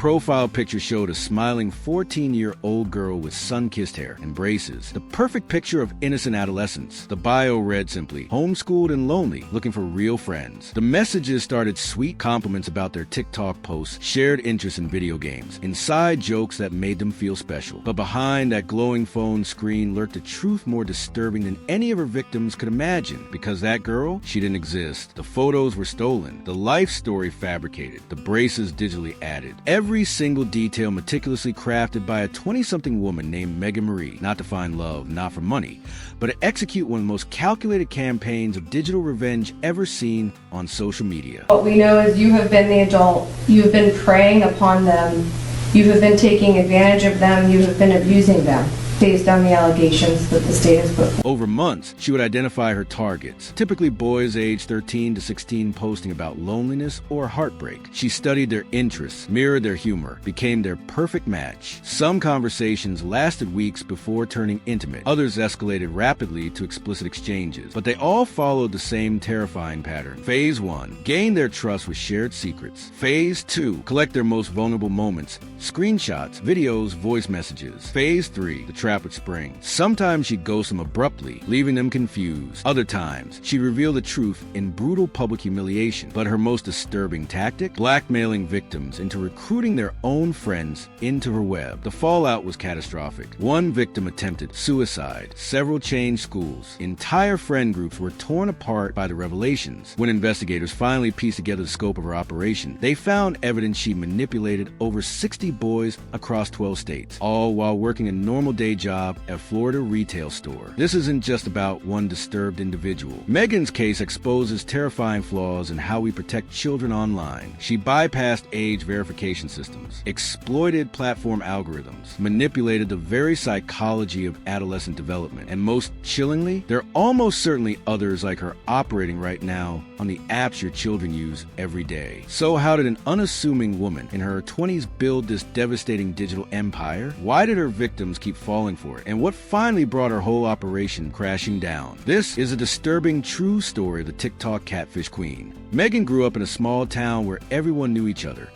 profile picture showed a smiling 14-year-old girl with sun-kissed hair and braces, the perfect picture of innocent adolescence. The bio read simply, "Homeschooled and lonely, looking for real friends." The messages started sweet compliments about their TikTok posts, shared interest in video games, inside jokes that made them feel special. But behind that glowing phone screen lurked a truth more disturbing than any of her victims could imagine. Because that girl, she didn't exist. The photos were stolen, the life story fabricated, the braces digitally added. Every single detail meticulously crafted by a 20-something woman named Megan Marie, not to find love, not for money, but to execute one of the most calculated campaigns of digital revenge ever seen on social media. What we know is you have been the adult, you have been preying upon them, you have been taking advantage of them, you have been abusing them, based on the allegations that the state has put forward. Over months, she would identify her targets, typically boys aged 13 to 16 posting about loneliness or heartbreak. She studied their interests, mirrored their humor, became their perfect match. Some conversations lasted weeks before turning intimate. Others escalated rapidly to explicit exchanges. But they all followed the same terrifying pattern. Phase 1, gain their trust with shared secrets. Phase 2, collect their most vulnerable moments, screenshots, videos, voice messages. Phase 3, the trap would spring. Sometimes she'd ghost them abruptly, leaving them confused. Other times, she'd reveal the truth in brutal public humiliation. But her most disturbing tactic? Blackmailing victims into recruiting their own friends into her web. The fallout was catastrophic. One victim attempted suicide. Several changed schools. Entire friend groups were torn apart by the revelations. When investigators finally pieced together the scope of her operation, they found evidence she manipulated over 60 boys across 12 states, all while working a normal day job at a Florida retail store. This isn't just about one disturbed individual. Megan's case exposes terrifying flaws in how we protect children online. She bypassed age verification systems, exploited platform algorithms, manipulated the very psychology of adolescent development, and most chillingly, there are almost certainly others like her operating right now on the apps your children use every day. So how did an unassuming woman in her 20s build this devastating digital empire? Why did her victims keep falling for it? And what finally brought her whole operation crashing down? This is a disturbing true story of the TikTok catfish queen. Megan grew up in a small town where everyone knew each other,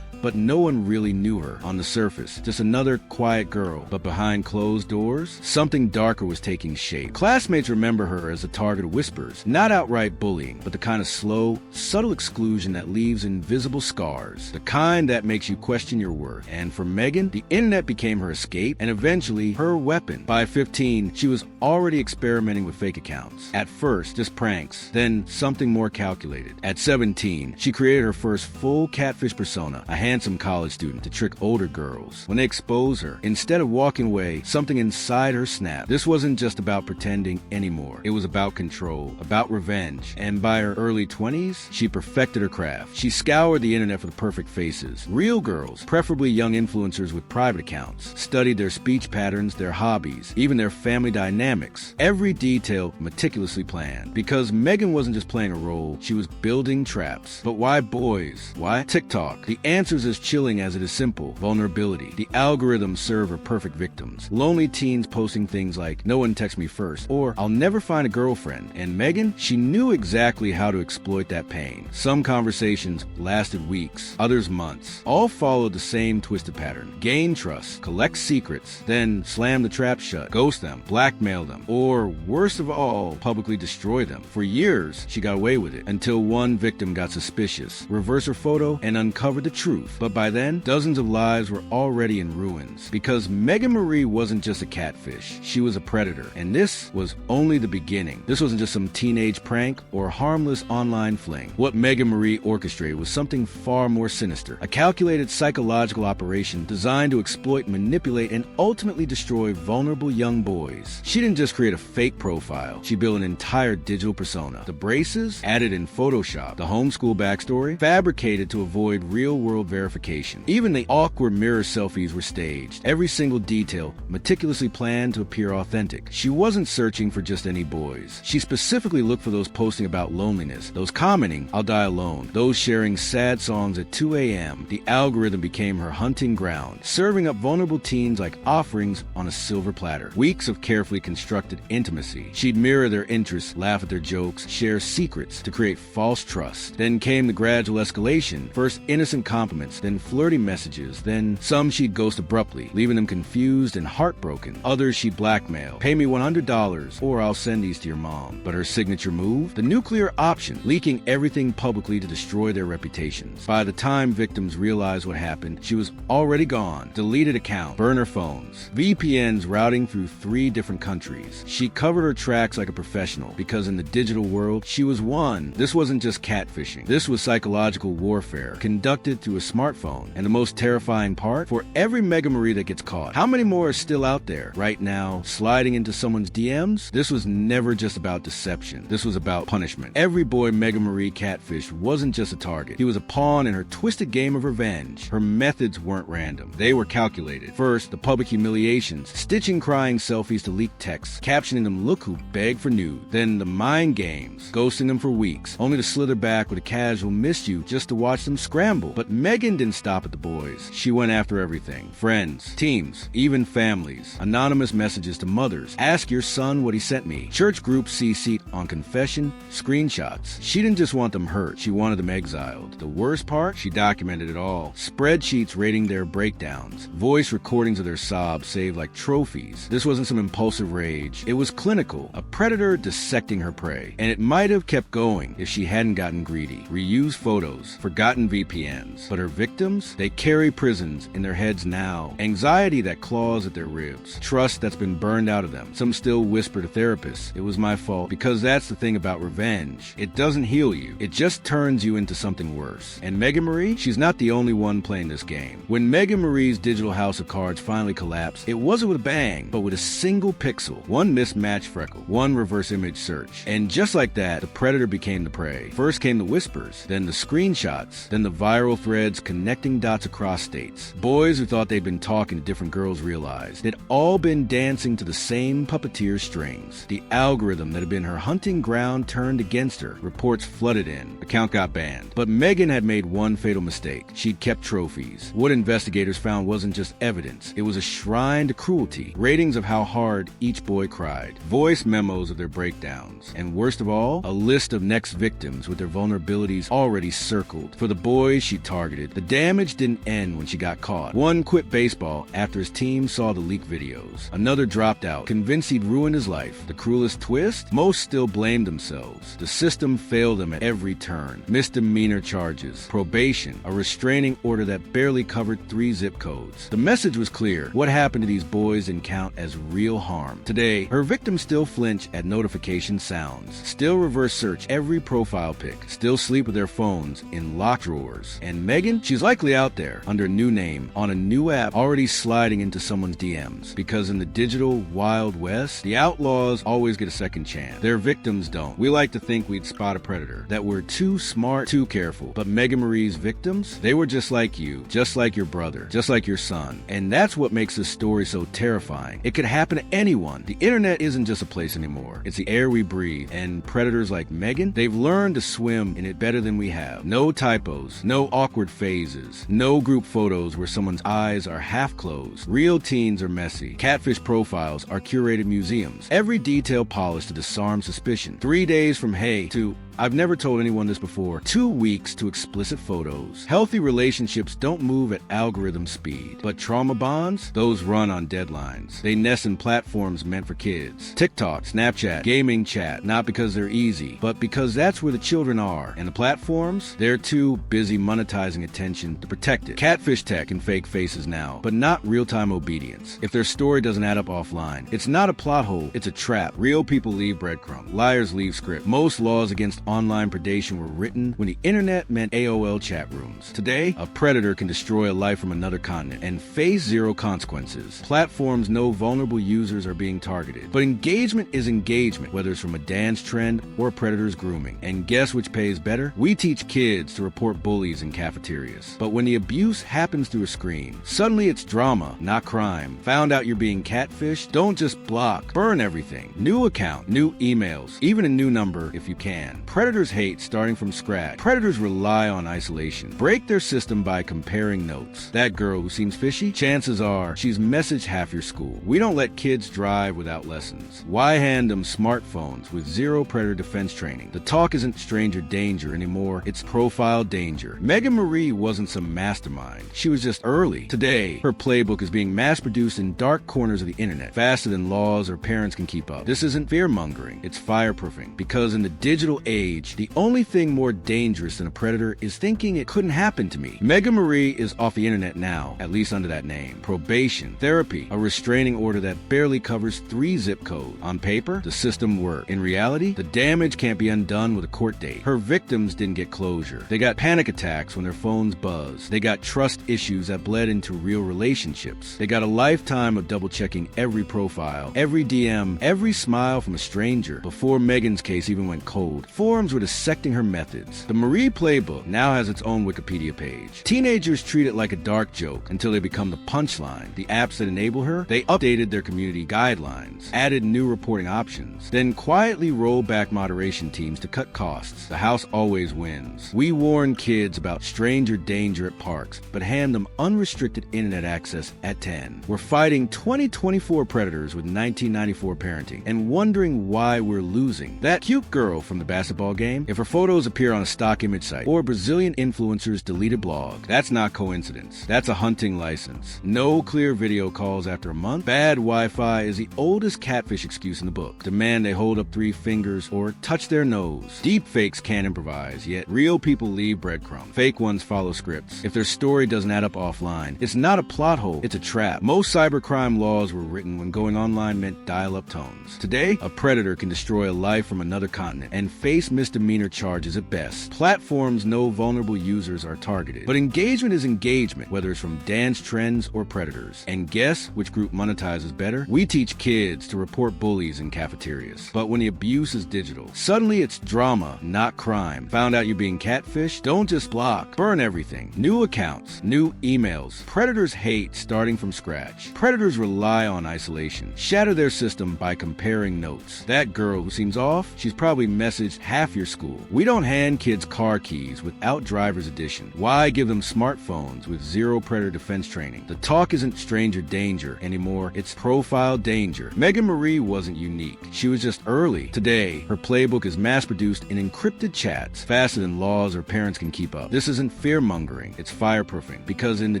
but no one really knew her on the surface. Just another quiet girl. But behind closed doors, something darker was taking shape. Classmates remember her as a target of whispers, not outright bullying, but the kind of slow, subtle exclusion that leaves invisible scars, the kind that makes you question your worth. And for Megan, the internet became her escape and eventually her weapon. By 15, she was already experimenting with fake accounts. At first, just pranks, then something more calculated. At 17, she created her first full catfish persona, a handsome college student, to trick older girls. When they exposed her, instead of walking away, something inside her snapped. This wasn't just about pretending anymore. It was about control, about revenge. And by her early 20s, she perfected her craft. She scoured the internet for the perfect faces. Real girls, preferably young influencers with private accounts, studied their speech patterns, their hobbies, even their family dynamics. Every detail meticulously planned. Because Megan wasn't just playing a role, she was building traps. But why boys? Why TikTok? The answer is as chilling as it is simple. Vulnerability. The algorithms serve her perfect victims. Lonely teens posting things like, "No one text me first," or "I'll never find a girlfriend." And Megan, she knew exactly how to exploit that pain. Some conversations lasted weeks, others months. All followed the same twisted pattern. Gain trust, collect secrets, then slam the trap shut, ghost them, blackmail them, or worst of all, publicly destroy them. For years, she got away with it, until one victim got suspicious, reversed her photo, and uncovered the truth. But by then, dozens of lives were already in ruins. Because Megan Marie wasn't just a catfish, she was a predator. And this was only the beginning. This wasn't just some teenage prank or harmless online fling. What Megan Marie orchestrated was something far more sinister. A calculated psychological operation designed to exploit, manipulate, and ultimately destroy vulnerable young boys. She didn't just create a fake profile, she built an entire digital persona. The braces, added in Photoshop. The homeschool backstory, fabricated to avoid real-world verification. Even the awkward mirror selfies were staged. Every single detail meticulously planned to appear authentic. She wasn't searching for just any boys. She specifically looked for those posting about loneliness, those commenting, "I'll die alone," those sharing sad songs at 2 a.m. The algorithm became her hunting ground, serving up vulnerable teens like offerings on a silver platter. Weeks of carefully constructed intimacy. She'd mirror their interests, laugh at their jokes, share secrets to create false trust. Then came the gradual escalation. First innocent compliments, statements, then flirty messages, then some she'd ghost abruptly, leaving them confused and heartbroken. Others she'd blackmail. Pay me $100 or I'll send these to your mom. But her signature move? The nuclear option, leaking everything publicly to destroy their reputations. By the time victims realized what happened, she was already gone. Deleted account, burner phones, VPNs routing through 3 different countries. She covered her tracks like a professional because in the digital world, she was one. This wasn't just catfishing. This was psychological warfare conducted through a smartphone. And the most terrifying part, for every Mega Marie that gets caught, how many more are still out there right now sliding into someone's DMs? This was never just about deception. This was about punishment. Every boy Mega Marie catfished wasn't just a target. He was a pawn in her twisted game of revenge. Her methods weren't random. They were calculated. First, the public humiliations, stitching crying selfies to leaked texts, captioning them, "Look who begged for nude." Then the mind games, ghosting them for weeks, only to slither back with a casual "missed you" just to watch them scramble. But Megan didn't stop at the boys. She went after everything. Friends, teams, even families. Anonymous messages to mothers. "Ask your son what he sent me." Church groups CC'd on confession, screenshots. She didn't just want them hurt, she wanted them exiled. The worst part? She documented it all. Spreadsheets rating their breakdowns. Voice recordings of their sobs saved like trophies. This wasn't some impulsive rage. It was clinical. A predator dissecting her prey. And it might have kept going if she hadn't gotten greedy. Reused photos, forgotten VPNs. But her victims? They carry prisons in their heads now. Anxiety that claws at their ribs. Trust that's been burned out of them. Some still whisper to therapists, "It was my fault." Because that's the thing about revenge. It doesn't heal you. It just turns you into something worse. And Megan Marie? She's not the only one playing this game. When Megan Marie's digital house of cards finally collapsed, it wasn't with a bang, but with a single pixel. One mismatched freckle. One reverse image search. And just like that, the predator became the prey. First came the whispers, then the screenshots, then the viral threads connecting dots across states. Boys who thought they'd been talking to different girls realized they'd all been dancing to the same puppeteer strings. The algorithm that had been her hunting ground turned against her. Reports flooded in. Account got banned. But Megan had made one fatal mistake. She'd kept trophies. What investigators found wasn't just evidence. It was a shrine to cruelty. Ratings of how hard each boy cried. Voice memos of their breakdowns. And worst of all, a list of next victims with their vulnerabilities already circled. For the boys she targeted, the damage didn't end when she got caught. One quit baseball after his team saw the leaked videos. Another dropped out, convinced he'd ruined his life. The cruelest twist? Most still blamed themselves. The system failed them at every turn. Misdemeanor charges, probation, a restraining order that barely covered 3 zip codes. The message was clear. What happened to these boys didn't count as real harm. Today, her victims still flinch at notification sounds, still reverse search every profile pic, still sleep with their phones in locked drawers. And Megan? She's likely out there, under a new name, on a new app, already sliding into someone's DMs. Because in the digital Wild West, the outlaws always get a second chance. Their victims don't. We like to think we'd spot a predator, that we're too smart, too careful. But Megan Marie's victims? They were just like you, just like your brother, just like your son. And that's what makes this story so terrifying. It could happen to anyone. The internet isn't just a place anymore. It's the air we breathe. And predators like Megan, they've learned to swim in it better than we have. No typos, no awkward phases, no group photos where someone's eyes are half closed. Real teens are messy. Catfish profiles are curated museums. Every detail polished to disarm suspicion. 3 days from hey to I've never told anyone this before. 2 weeks to explicit photos. Healthy relationships don't move at algorithm speed, but trauma bonds, those run on deadlines. They nest in platforms meant for kids. TikTok, Snapchat, gaming chat, not because they're easy, but because that's where the children are. And the platforms, they're too busy monetizing attention to protect it. Catfish tech and fake faces now, but not real-time obedience. If their story doesn't add up offline, it's not a plot hole, it's a trap. Real people leave breadcrumb. Liars leave script. Most laws against online predation were written when the internet meant AOL chat rooms. Today, a predator can destroy a life from another continent and face zero consequences. Platforms know vulnerable users are being targeted. But engagement is engagement, whether it's from a dance trend or a predator's grooming. And guess which pays better? We teach kids to report bullies in cafeterias. But when the abuse happens through a screen, suddenly it's drama, not crime. Found out you're being catfished? Don't just block. Burn everything. New account, new emails, even a new number if you can. Predators hate starting from scratch. Predators rely on isolation. Break their system by comparing notes. That girl who seems fishy? Chances are she's messaged half your school. We don't let kids drive without lessons. Why hand them smartphones with zero predator defense training? The talk isn't stranger danger anymore, it's profile danger. Megan Marie wasn't some mastermind. She was just early. Today, her playbook is being mass-produced in dark corners of the internet, faster than laws or parents can keep up. This isn't fear-mongering, it's fireproofing. Because in the digital age, the only thing more dangerous than a predator is thinking it couldn't happen to me. Megan Marie is off the internet now, at least under that name. Probation, therapy, a restraining order that barely covers 3 zip codes. On paper, the system worked. In reality, the damage can't be undone with a court date. Her victims didn't get closure. They got panic attacks when their phones buzzed. They got trust issues that bled into real relationships. They got a lifetime of double-checking every profile, every DM, every smile from a stranger. Before Megan's case even went cold, forums were dissecting her methods. The Marie Playbook now has its own Wikipedia page. Teenagers treat it like a dark joke until they become the punchline. The apps that enable her, they updated their community guidelines, added new reporting options, then quietly rolled back moderation teams to cut costs. The house always wins. We warn kids about stranger danger at parks, but hand them unrestricted internet access at 10. We're fighting 2024 predators with 1994 parenting and wondering why we're losing. That cute girl from the basketball game, if her photos appear on a stock image site or Brazilian influencers' deleted blog, that's not coincidence. That's a hunting license. No clear video calls after a month. Bad Wi-Fi is the oldest catfish excuse in the book. Demand they hold up 3 fingers or touch their nose. Deep fakes can't improvise, yet real people leave breadcrumbs. Fake ones follow scripts. If their story doesn't add up offline, it's not a plot hole, it's a trap. Most cybercrime laws were written when going online meant dial-up tones. Today, a predator can destroy a life from another continent and face misdemeanor charges at best. Platforms know vulnerable users are targeted, but engagement is engagement, whether it's from dance trends or predators. And guess which group monetizes better? We teach kids to report bullies in cafeterias. But when the abuse is digital, suddenly it's drama, not crime. Found out you're being catfished? Don't just block. Burn everything. New accounts, new emails. Predators hate starting from scratch. Predators rely on isolation. Shatter their system by comparing notes. That girl who seems off, she's probably messaged half your school. We don't hand kids car keys without driver's edition. Why give them smartphones with zero predator defense training? The talk isn't stranger danger anymore, it's profile danger. Megan Marie wasn't unique. She was just early. Today, her playbook is mass-produced in encrypted chats, faster than laws or parents can keep up. This isn't fear-mongering, it's fireproofing. Because in the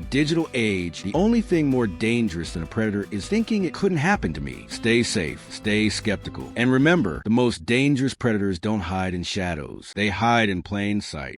digital age, the only thing more dangerous than a predator is thinking it couldn't happen to me. Stay safe, stay skeptical. And remember, the most dangerous predators don't hide in shadows. They hide in plain sight.